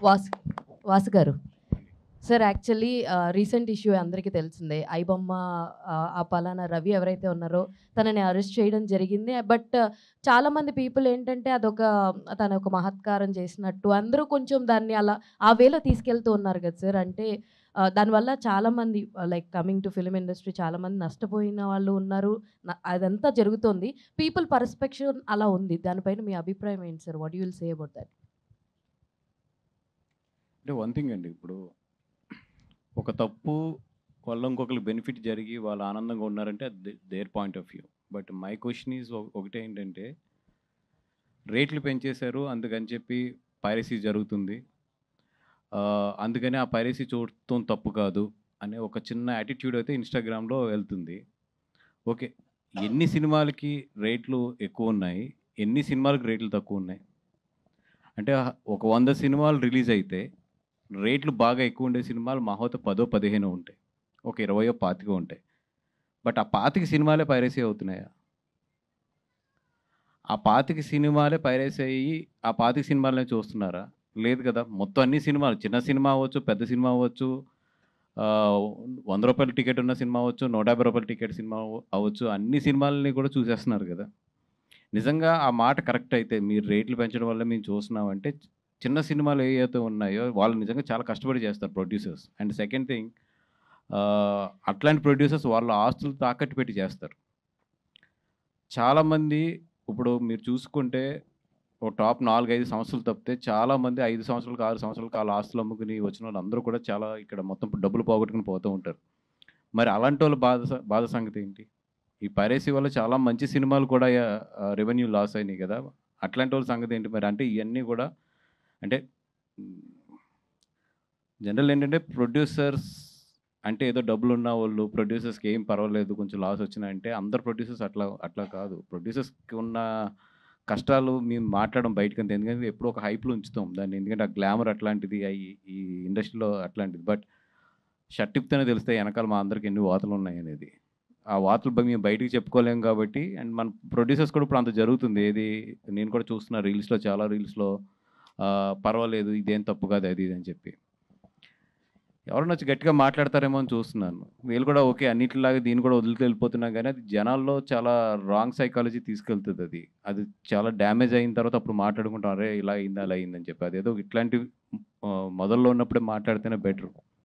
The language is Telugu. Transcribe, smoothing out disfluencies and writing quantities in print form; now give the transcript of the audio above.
వాసు వాసు గారు సార్, యాక్చువల్లీ రీసెంట్ ఇష్యూ అందరికీ తెలిసిందే. ఐబొమ్మ ఆ పలానా రవి ఎవరైతే ఉన్నారో తనని అరెస్ట్ చేయడం జరిగింది. బట్ చాలామంది పీపుల్ ఏంటంటే అదొక తను ఒక మహత్కారం చేసినట్టు అందరూ కొంచెం దాన్ని అలా ఆ వేలో తీసుకెళ్తూ ఉన్నారు కదా సార్. అంటే దానివల్ల చాలామంది like coming to film industry చాలామంది నష్టపోయిన వాళ్ళు ఉన్నారు. అదంతా జరుగుతోంది. పీపుల్ పర్స్పెక్షన్ అలా ఉంది. దానిపైన మీ అభిప్రాయం ఏంటి sir? What you will say about that? అంటే వన్ థింగ్ అండి. ఇప్పుడు ఒక తప్పు వల్ల ఇంకొకరికి బెనిఫిట్ జరిగి వాళ్ళు ఆనందంగా ఉన్నారంటే అది their point of view. But my question is ఒకటే ఏంటంటే, రేట్లు పెంచేశారు అందుకని చెప్పి పైరసీ జరుగుతుంది. అందుకని ఆ పైరసీ చూడటం తప్పు కాదు అనే ఒక చిన్న యాటిట్యూడ్ అయితే ఇన్‌స్టాగ్రామ్‌లో వెళ్తుంది. ఓకే. ఎన్ని సినిమాలకి రేట్లు ఎక్కువున్నాయి? ఎన్ని సినిమాలకి రేట్లు తక్కువున్నాయి? అంటే ఒక 100 సినిమాలు రిలీజ్ అయితే రేట్లు బాగా ఎక్కువుండే సినిమాలు మహా అయితే 10, 15 ఉంటాయి. ఒక 20, 25 ఉంటాయి. బట్ ఆ 25 సినిమాలే పైరసీ అవుతున్నాయా? ఆ 25 సినిమాలే పైరసీ అయ్యి ఆ 25 సినిమాలనే చూస్తున్నారా? లేదు కదా! మొత్తం అన్ని సినిమాలు చిన్న సినిమా అవ్వచ్చు, పెద్ద సినిమా అవ్వచ్చు, ఆహ్, రూ. 100 టికెట్ ఉన్న సినిమా అవ్వచ్చు, రూ. 150 టికెట్ సినిమా అవ్వచ్చు. అన్ని సినిమాలని కూడా చూసేస్తున్నారు కదా! నిజంగా ఆ మాట కరెక్ట్ అయితే మీరు రేట్లు పెంచడం వల్ల మేము చూస్తున్నామంటే చిన్న సినిమాలు ఏవైతే ఉన్నాయో వాళ్ళు నిజంగా చాలా కష్టపడి చేస్తారు ప్రొడ్యూసర్స్. అండ్ సెకండ్ థింగ్, అట్లాంటి ప్రొడ్యూసర్స్ వాళ్ళ ఆస్తులు తాకట్టు పెట్టి చేస్తారు. చాలామంది ఇప్పుడు మీరు చూసుకుంటే ఓ టాప్ 4, 5 సంవత్సరాలు తప్పితే చాలామంది 5 సంవత్సరాలకు, 6 సంవత్సరాలకు ఆళ్ళ ఆస్తులు అమ్ముకుని వచ్చినోళ్ళందరూ కూడా చాలా ఇక్కడ మొత్తం డబ్బులు పోగొట్టుకొని పోతూ ఉంటారు. మరి అలాంటోళ్ళ బాధ సంగతి ఏంటి? ఈ పైరసీ వల్ల చాలా మంచి సినిమాలు కూడా రెవెన్యూ లాస్ అయినాయి గదా! అట్లాంటోళ్ళ సంగతి ఏంటి మరి? అంటే ఇయన్నీ గూడా అంటే హ్మ్, జనరల్ ఏంటంటే ప్రొడ్యూసర్స్ అంటే ఏదో డబ్బులున్నవోళ్ళు ప్రొడ్యూసర్స్‌కి ఏం పర్వాలేదు కొంచెం లాస్ వచ్చినా అంటే అందరు ప్రొడ్యూసర్స్ అట్లా కాదు. ప్రొడ్యూసర్స్‌కి ఉన్న కష్టాలు మేము మాట్లాడడం బయటకంతే. ఎందుకంటే ఎప్పుడో ఒక హైప్‌లో ఉంచుతాం దాన్ని. ఎందుకంటే ఆ గ్లామర్ అట్లాంటిది. ఈ ఇండస్ట్రీలో అట్లాంటిది. బట్ షర్ట్ ఇప్పితేనే తెలుస్తాయి ఎనకాల మా అందరికి ఎన్ని వాతలున్నాయనేది. ఆ వాతలు మేము బయటికి చెప్పుకోలేము కాబట్టి అండ్ మన ప్రొడ్యూసర్స్ కూడా ఇప్పుడు అంత జరుగుతుంది. ఏది నేను కూడా చూస్తున్నా రీల్స్‌లో చాలా రీల్స్‌లో పర్వాలేదు ఇదేం తప్పు కాదు అది ఇది అని చెప్పి. ఎవరైనా వచ్చి గట్టిగా మాట్లాడతారేమో అని చూస్తున్నాను. వీళ్ళు కూడా ఓకే అన్నిటిలాగా దీన్ని కూడా వదులుతూ వెళ్ళిపోతున్నాం గానీ అది జనాల్లో చాలా రాంగ్ సైకాలజీ తీసుకెళ్తదది. అది చాలా డ్యామేజ్ అయిన తర్వాత అప్పుడు మాట్లాడుకుంటాం. అరే! ఇలా అయింది, అలా అయిందని చెప్పి. అదేదో ఇట్లాంటివి మొదల్లో ఉన్నప్పుడే మాట్లాడితేనే బెటరు.